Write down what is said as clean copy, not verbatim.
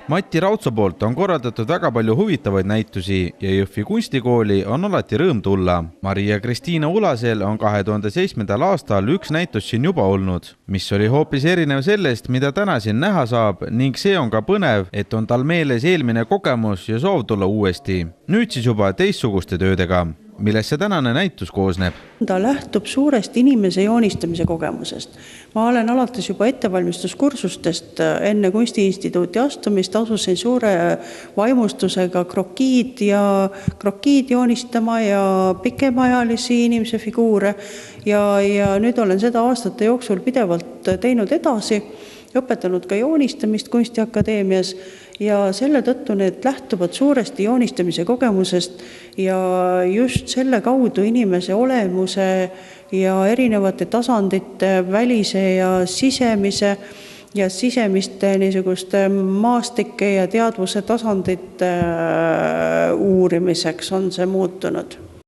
Mati Raudso poolt on korraldatud väga palju huvitavaid näitusi ja Jõhvi kunstikooli on alati rõõm tulla. Maria-Kristiina Ulasel on 2007. aastal üks näitus siin juba olnud, mis oli hoopis erinev sellest, mida täna siin näha saab ning see on ka põnev, et on tal meeles eelmine kogemus ja soov tulla uuesti. Nüüd siis juba teistsuguste töödega. Millest see tänane näitus koosneb? Ta lähtub suuresti inimese joonistamise kogemusest. Ma olen alates juba ettevalmistuskursustest enne Kunstiinstituuti astumist asusin suure vaimustusega krokiid joonistama ja pikemaajalisi inimese figuure ja nüüd olen seda aastate jooksul pidevalt teinud edasi, õpetanud ka joonistamist Kunstiakadeemias ja selle tõttu need lähtuvad suuresti joonistamise kogemusest ja just selle kaudu inimese olemuse ja erinevate tasandite välise ja sisemiste niisuguste maastike ja teadvuse tasandite uurimiseks on see muutunud.